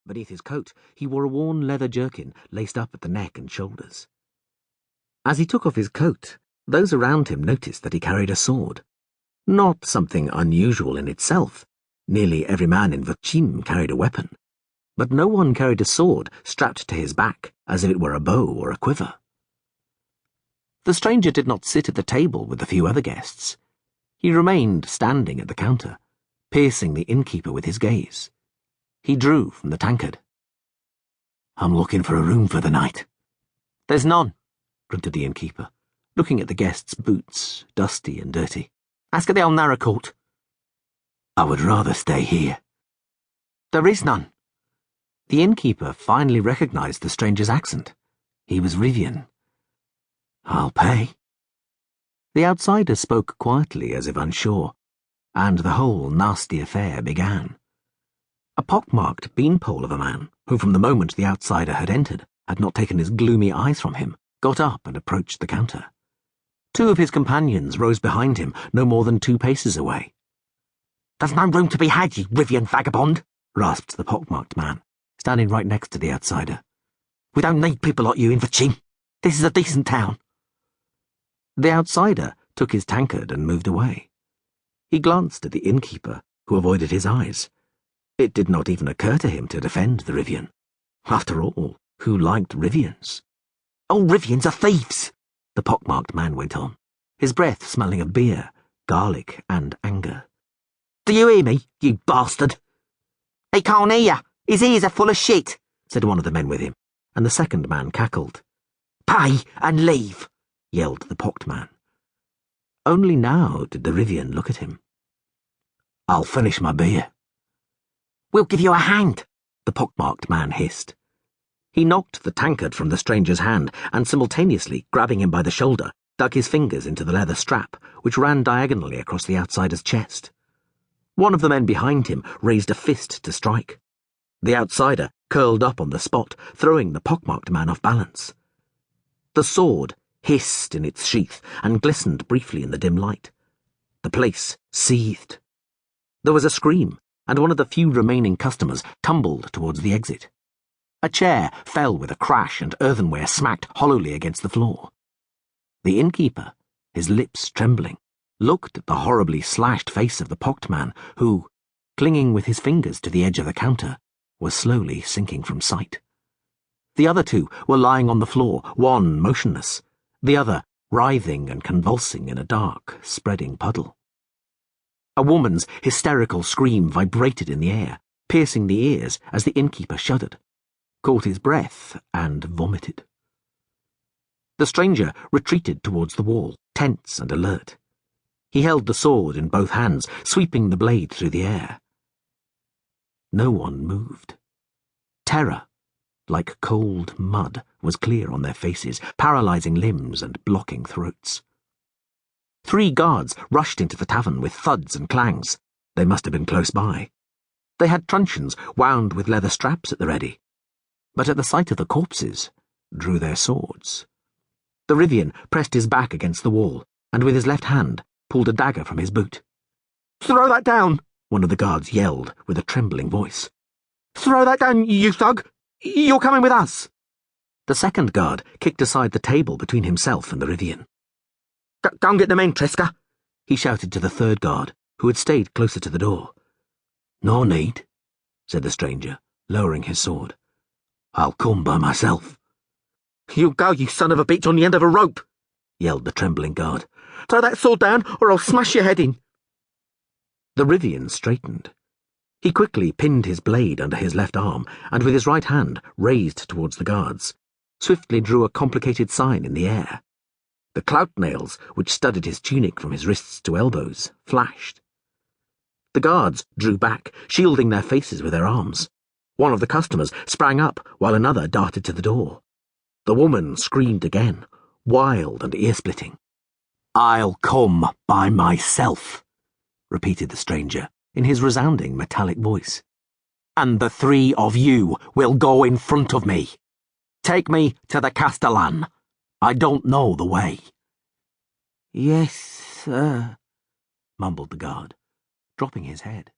Beneath his coat, he wore a worn leather jerkin laced up at the neck and shoulders. As he took off his coat, those around him noticed that he carried a sword. Not something unusual in itself. Nearly every man in Vachim carried a weapon. But no one carried a sword strapped to his back as if it were a bow or a quiver. The stranger did not sit at the table with the few other guests. He remained standing at the counter, piercing the innkeeper with his gaze. He drew from the tankard. "I'm looking for a room for the night." "There's none," grunted the innkeeper, looking at the guest's boots, dusty and dirty. "Ask at the old narrow court." "I would rather stay here." "There is none." The innkeeper finally recognized the stranger's accent. He was Rivian. "I'll pay." The outsider spoke quietly as if unsure, and the whole nasty affair began. A pockmarked beanpole of a man, who from the moment the outsider had entered had not taken his gloomy eyes from him, got up and approached the counter. Two of his companions rose behind him, no more than 2 paces away. "There's no room to be had, you Rivian vagabond," rasped the pockmarked man, standing right next to the outsider. "We don't need people like you in Vachim. This is a decent town." The outsider took his tankard and moved away. He glanced at the innkeeper, who avoided his eyes. It did not even occur to him to defend the Rivian. After all, who liked Rivians? "All Rivians are thieves," the pockmarked man went on, his breath smelling of beer, garlic, and anger. "Do you hear me, you bastard?" "He can't hear you. His ears are full of shit," said one of the men with him, and the second man cackled. "Pay and leave," yelled the pocked man. Only now did the Rivian look at him. "I'll finish my beer." "We'll give you a hand," the pockmarked man hissed. He knocked the tankard from the stranger's hand and simultaneously, grabbing him by the shoulder, dug his fingers into the leather strap, which ran diagonally across the outsider's chest. One of the men behind him raised a fist to strike. The outsider curled up on the spot, throwing the pockmarked man off balance. The sword hissed in its sheath and glistened briefly in the dim light. The place seethed. There was a scream, and one of the few remaining customers tumbled towards the exit. A chair fell with a crash and earthenware smacked hollowly against the floor. The innkeeper, his lips trembling, looked at the horribly slashed face of the pocked man who, clinging with his fingers to the edge of the counter, was slowly sinking from sight. The other 2 were lying on the floor, one motionless, the other writhing and convulsing in a dark, spreading puddle. A woman's hysterical scream vibrated in the air, piercing the ears as the innkeeper shuddered, caught his breath, and vomited. The stranger retreated towards the wall, tense and alert. He held the sword in both hands, sweeping the blade through the air. No one moved. Terror, like cold mud, was clear on their faces, paralyzing limbs and blocking throats. 3 guards rushed into the tavern with thuds and clangs. They must have been close by. They had truncheons wound with leather straps at the ready, but at the sight of the corpses, drew their swords. The Rivian pressed his back against the wall, and with his left hand pulled a dagger from his boot. "Throw that down!" one of the guards yelled with a trembling voice. "Throw that down, you thug! You're coming with us!" The second guard kicked aside the table between himself and the Rivian. "Go and get the men, Tresca," he shouted to the third guard, who had stayed closer to the door. "No need," said the stranger, lowering his sword. "I'll come by myself." "You go, you son of a bitch, on the end of a rope," yelled the trembling guard. "Throw that sword down, or I'll smash your head in." The Rivian straightened. He quickly pinned his blade under his left arm, and with his right hand, raised towards the guards, swiftly drew a complicated sign in the air. The clout nails, which studded his tunic from his wrists to elbows, flashed. The guards drew back, shielding their faces with their arms. One of the customers sprang up, while another darted to the door. The woman screamed again, wild and ear-splitting. "I'll come by myself," repeated the stranger, in his resounding metallic voice. "And the 3 of you will go in front of me. Take me to the Castellan. I don't know the way." "Yes, sir," mumbled the guard, dropping his head.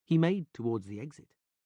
He made towards the exit.